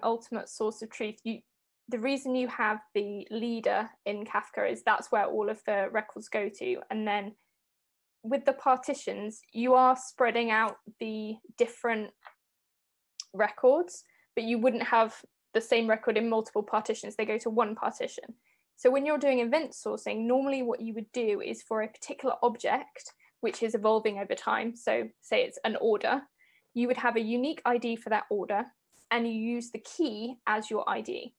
ultimate source of truth, the reason you have the leader in Kafka is that's where all of the records go to. And then with the partitions, you are spreading out the different records, but you wouldn't have the same record in multiple partitions. They go to one partition. So when you're doing event sourcing, normally what you would do is for a particular object, which is evolving over time, so say it's an order, you would have a unique ID for that order, and you use the key as your ID.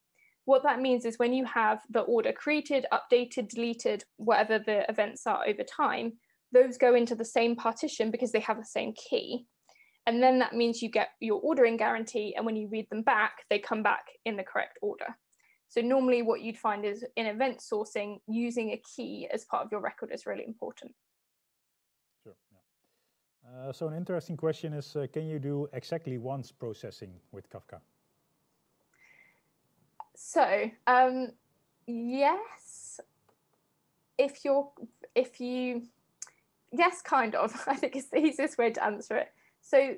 What that means is when you have the order created, updated, deleted, whatever the events are over time, those go into the same partition because they have the same key. And then that means you get your ordering guarantee, and when you read them back, they come back in the correct order. So normally what you'd find is in event sourcing, using a key as part of your record is really important. Sure, yeah. So an interesting question is, can you do exactly once processing with Kafka? So yes, yes, kind of. I think it's the easiest way to answer it. So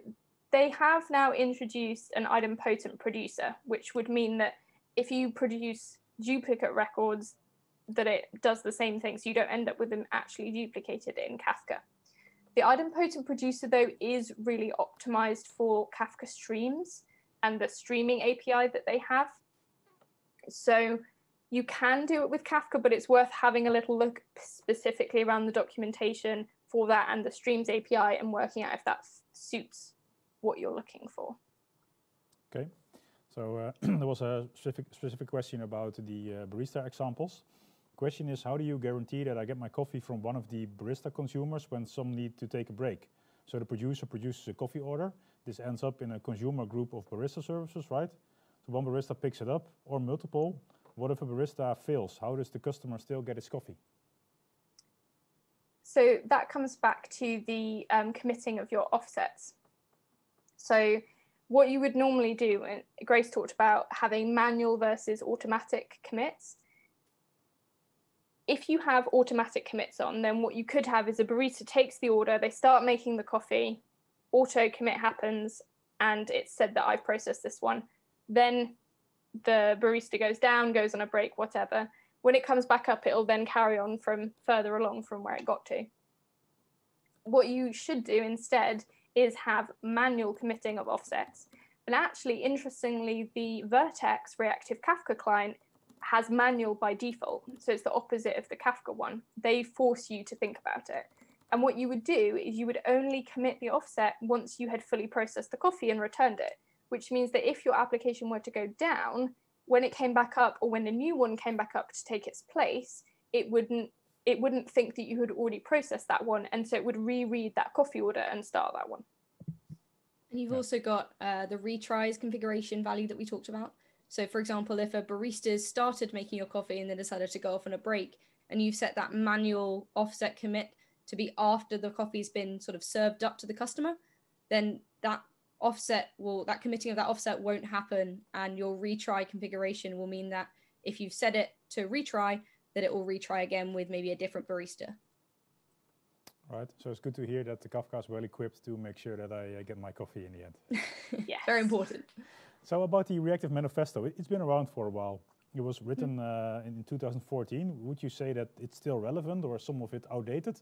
they have now introduced an idempotent producer, which would mean that if you produce duplicate records, that it does the same thing, so you don't end up with them actually duplicated in Kafka. The idempotent producer, though, is really optimized for Kafka Streams and the streaming API that they have. So you can do it with Kafka, but it's worth having a little look specifically around the documentation for that and the Streams API and working out if that suits what you're looking for. Okay, so there was a specific question about the barista examples. The question is, how do you guarantee that I get my coffee from one of the barista consumers when some need to take a break? So the producer produces a coffee order. This ends up in a consumer group of barista services, right? So one barista picks it up, or multiple. What if a barista fails? How does the customer still get his coffee? So that comes back to the committing of your offsets. So what you would normally do, and Grace talked about having manual versus automatic commits. If you have automatic commits on, then what you could have is a barista takes the order, they start making the coffee, auto commit happens, and it's said that I've processed this one. Then the barista goes down, goes on a break, whatever. When it comes back up, it'll then carry on from further along from where it got to. What you should do instead is have manual committing of offsets. And actually, interestingly, the Vertex Reactive Kafka client has manual by default. So it's the opposite of the Kafka one. They force you to think about it. And what you would do is you would only commit the offset once you had fully processed the coffee and returned it, which means that if your application were to go down, when it came back up or when a new one came back up to take its place, it wouldn't think that you had already processed that one, and so it would reread that coffee order and start that one. And you've also got the retries configuration value that we talked about. So for example, if a barista started making your coffee and then decided to go off on a break, and you've set that manual offset commit to be after the coffee's been sort of served up to the customer, then that committing of that offset won't happen, and your retry configuration will mean that if you've set it to retry, that it will retry again with maybe a different barista. Right, so it's good to hear that the Kafka is well equipped to make sure that I get my coffee in the end. Yes. Very important. So about the Reactive Manifesto, it's been around for a while. It was written in 2014. Would you say that it's still relevant, or is some of it outdated?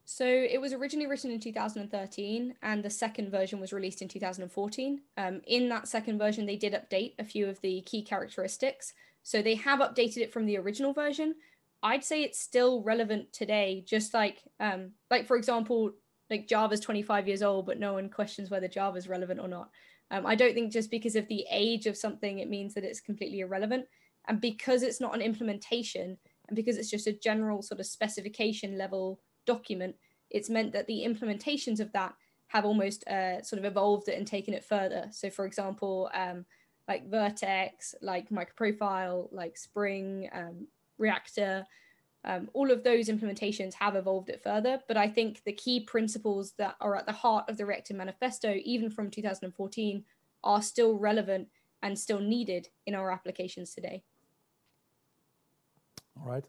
So it was originally written in 2013, and the second version was released in 2014. In that second version, they did update a few of the key characteristics. So they have updated it from the original version. I'd say it's still relevant today, just like for example, like Java's 25 years old, but no one questions whether Java is relevant or not. I don't think just because of the age of something, it means that it's completely irrelevant. And because it's not an implementation, and because it's just a general sort of specification level document, it's meant that the implementations of that have almost sort of evolved it and taken it further. So for example, like Vertex, like microprofile, like Spring, Reactor, all of those implementations have evolved it further. But I think the key principles that are at the heart of the Reactive Manifesto, even from 2014, are still relevant and still needed in our applications today. All right.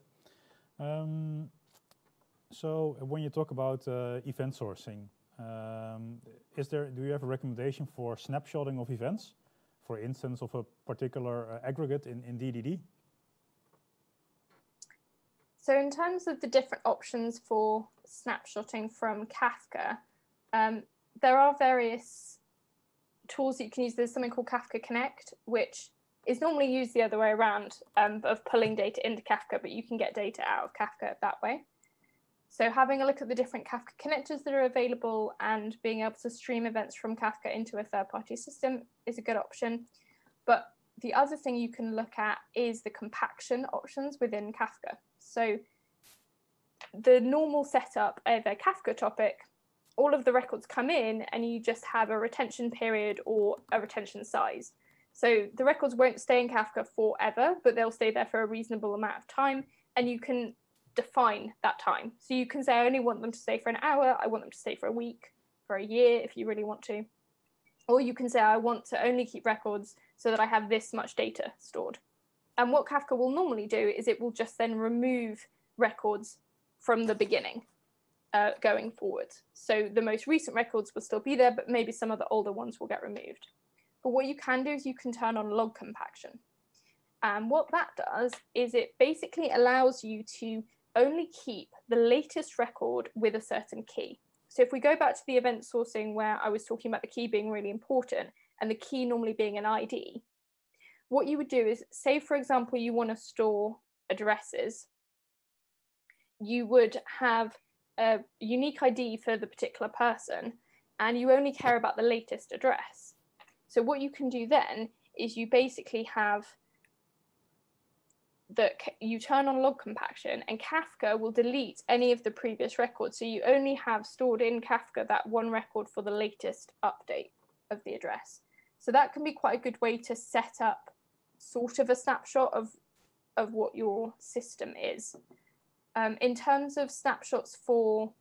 So when you talk about event sourcing, do you have a recommendation for snapshotting of events, for instance, of a particular aggregate in DDD? So in terms of the different options for snapshotting from Kafka, there are various tools that you can use. There's something called Kafka Connect, which is normally used the other way around, of pulling data into Kafka, but you can get data out of Kafka that way. So having a look at the different Kafka connectors that are available and being able to stream events from Kafka into a third-party system is a good option. But the other thing you can look at is the compaction options within Kafka. So the normal setup of a Kafka topic, all of the records come in and you just have a retention period or a retention size. So the records won't stay in Kafka forever, but they'll stay there for a reasonable amount of time, and you can define that time. So you can say, I only want them to stay for an hour, I want them to stay for a week, for a year, if you really want to. Or you can say, I want to only keep records so that I have this much data stored. And what Kafka will normally do is it will just then remove records from the beginning going forward. So the most recent records will still be there, but maybe some of the older ones will get removed. But what you can do is you can turn on log compaction. And what that does is it basically allows you to only keep the latest record with a certain key. So if we go back to the event sourcing where I was talking about the key being really important and the key normally being an ID, what you would do is, say, for example, you want to store addresses, you would have a unique ID for the particular person, and you only care about the latest address. So what you can do then is you basically have that you turn on log compaction, and Kafka will delete any of the previous records. So you only have stored in Kafka that one record for the latest update of the address. So that can be quite a good way to set up sort of a snapshot of what your system is. In terms of snapshots for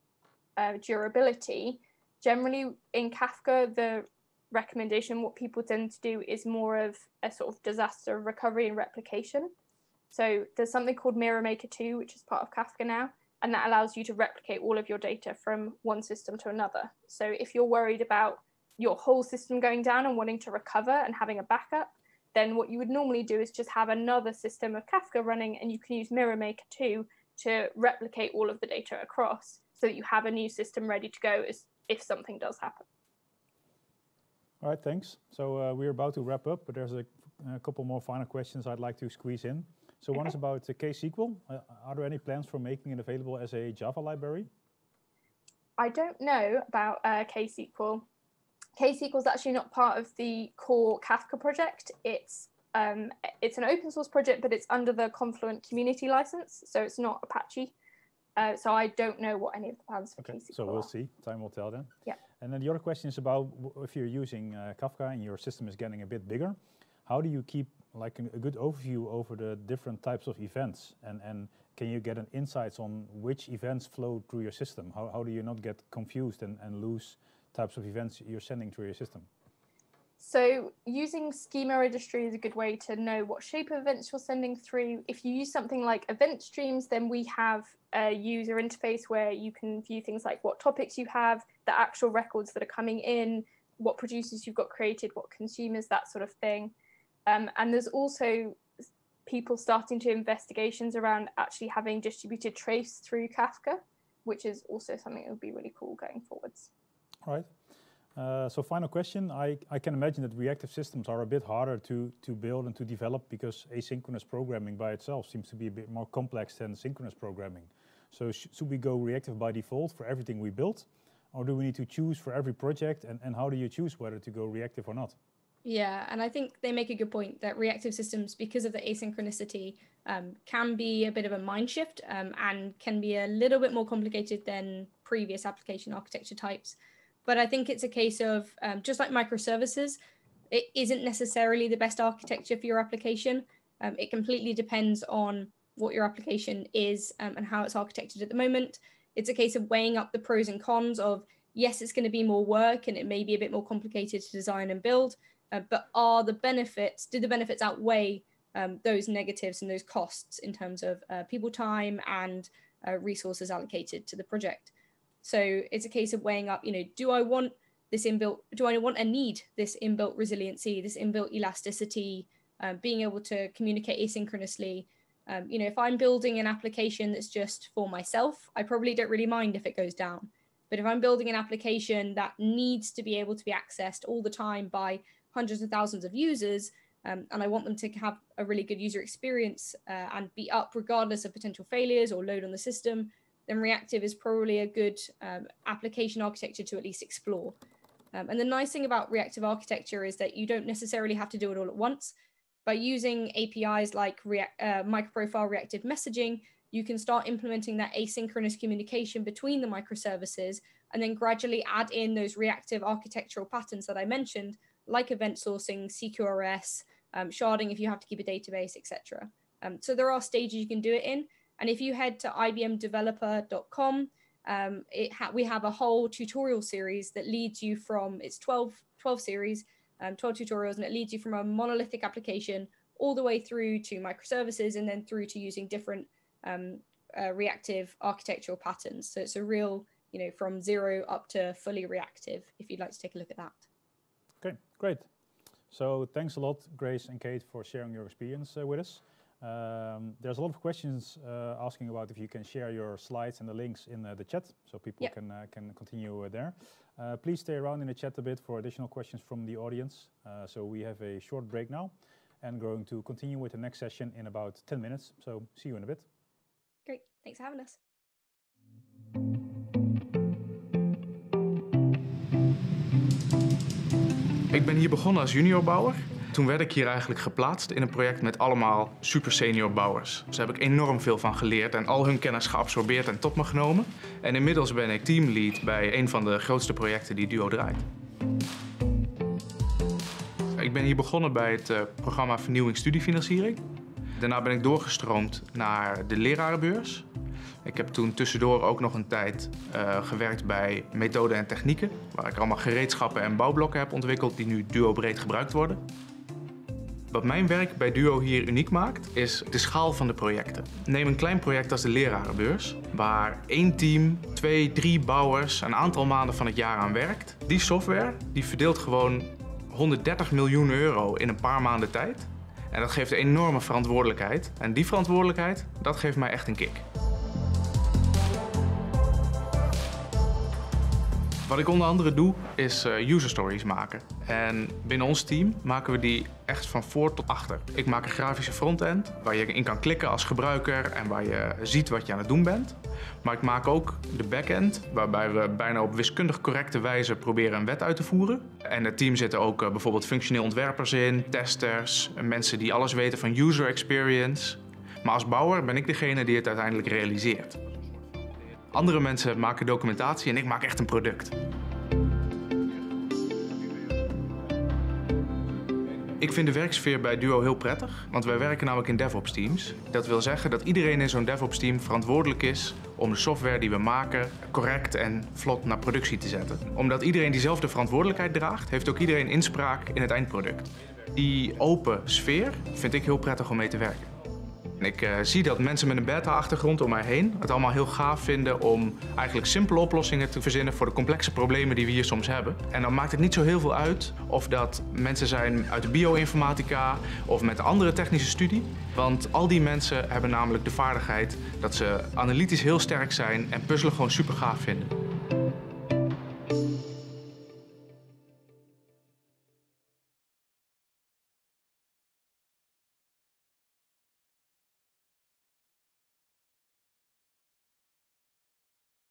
durability, generally in Kafka, the recommendation, what people tend to do is more of a sort of disaster recovery and replication. So there's something called Mirror Maker 2, which is part of Kafka now, and that allows you to replicate all of your data from one system to another. So if you're worried about your whole system going down and wanting to recover and having a backup, then what you would normally do is just have another system of Kafka running, and you can use Mirror Maker 2 to replicate all of the data across so that you have a new system ready to go if something does happen. All right, thanks. So we're about to wrap up, but there's a couple more final questions I'd like to squeeze in. So one is about KSQL. Are there any plans for making it available as a Java library? I don't know about KSQL. KSQL is actually not part of the core Kafka project. It's an open source project, but it's under the Confluent community license, so it's not Apache. So I don't know what any of the plans for KSQL so we'll are. see. Time will tell then. Yeah. And then the other question is about if you're using Kafka and your system is getting a bit bigger, how do you keep like a good overview over the different types of events? And can you get an insights on which events flow through your system? How do you not get confused and lose types of events you're sending through your system? So using schema registry is a good way to know what shape of events you're sending through. If you use something like Event Streams, then we have a user interface where you can view things like what topics you have, the actual records that are coming in, what producers you've got created, what consumers, that sort of thing. And there's also people starting to do investigations around actually having distributed trace through Kafka, which is also something that would be really cool going forwards. All right. So final question, I can imagine that reactive systems are a bit harder to build and to develop because asynchronous programming by itself seems to be a bit more complex than synchronous programming. So should we go reactive by default for everything we build? Or do we need to choose for every project? And how do you choose whether to go reactive or not? Yeah, and I think they make a good point that reactive systems, because of the asynchronicity, can be a bit of a mind shift and can be a little bit more complicated than previous application architecture types. But I think it's a case of, just like microservices, it isn't necessarily the best architecture for your application. It completely depends on what your application is and how it's architected at the moment. It's a case of weighing up the pros and cons of, yes, it's going to be more work and it may be a bit more complicated to design and build, but do the benefits outweigh those negatives and those costs in terms of people time and resources allocated to the project? So it's a case of weighing up, do I want and need this inbuilt resiliency, this inbuilt elasticity, being able to communicate asynchronously? If I'm building an application that's just for myself, I probably don't really mind if it goes down. But if I'm building an application that needs to be able to be accessed all the time by hundreds of thousands of users, and I want them to have a really good user experience and be up regardless of potential failures or load on the system, then reactive is probably a good application architecture to at least explore. And the nice thing about reactive architecture is that you don't necessarily have to do it all at once. By using APIs like microprofile reactive messaging, you can start implementing that asynchronous communication between the microservices and then gradually add in those reactive architectural patterns that I mentioned, like event sourcing, CQRS, sharding if you have to keep a database, etc. So there are stages you can do it in. And if you head to ibmdeveloper.com, we have a whole tutorial series that leads you from, it's 12 series, 12 tutorials, and it leads you from a monolithic application all the way through to microservices and then through to using different reactive architectural patterns. So it's a real, from zero up to fully reactive, if you'd like to take a look at that. Okay, great. So thanks a lot, Grace and Kate, for sharing your experience with us. There's a lot of questions asking about if you can share your slides and the links in the chat, so people can continue there. Please stay around in the chat a bit for additional questions from the audience. So we have a short break now and going to continue with the next session in about 10 minutes. So see you in a bit. Great, thanks for having us. Ik ben hier begonnen als juniorbouwer. Toen werd ik hier eigenlijk geplaatst in een project met allemaal super senior bouwers. Dus daar heb ik enorm veel van geleerd en al hun kennis geabsorbeerd en tot me genomen. En inmiddels ben ik teamlead bij een van de grootste projecten die Duo draait. Ik ben hier begonnen bij het programma Vernieuwing Studiefinanciering. Daarna ben ik doorgestroomd naar de lerarenbeurs. Ik heb toen tussendoor ook nog een tijd gewerkt bij methoden en technieken, waar ik allemaal gereedschappen en bouwblokken heb ontwikkeld die nu Duo breed gebruikt worden. Wat mijn werk bij Duo hier uniek maakt, is de schaal van de projecten. Neem een klein project als de lerarenbeurs, waar 1 team, 2, 3 bouwers een aantal maanden van het jaar aan werkt. Die software die verdeelt gewoon 130 miljoen euro in een paar maanden tijd. En dat geeft een enorme verantwoordelijkheid. En die verantwoordelijkheid, dat geeft mij echt een kick. Wat ik onder andere doe, is user stories maken. En binnen ons team maken we die echt van voor tot achter. Ik maak een grafische frontend, waar je in kan klikken als gebruiker en waar je ziet wat je aan het doen bent. Maar ik maak ook de backend, waarbij we bijna op wiskundig correcte wijze proberen een wet uit te voeren. En het team zitten ook bijvoorbeeld functioneel ontwerpers in, testers, mensen die alles weten van user experience. Maar als bouwer ben ik degene die het uiteindelijk realiseert. Andere mensen maken documentatie en ik maak echt een product. Ik vind de werksfeer bij Duo heel prettig, want wij werken namelijk in DevOps teams. Dat wil zeggen dat iedereen in zo'n DevOps team verantwoordelijk is om de software die we maken correct en vlot naar productie te zetten. Omdat iedereen diezelfde verantwoordelijkheid draagt, heeft ook iedereen inspraak in het eindproduct. Die open sfeer vind ik heel prettig om mee te werken. Ik zie dat mensen met een beta-achtergrond om mij heen het allemaal heel gaaf vinden om eigenlijk simpele oplossingen te verzinnen voor de complexe problemen die we hier soms hebben. En dan maakt het niet zo heel veel uit of dat mensen zijn uit de bio-informatica of met een andere technische studie. Want al die mensen hebben namelijk de vaardigheid dat ze analytisch heel sterk zijn en puzzelen gewoon super gaaf vinden.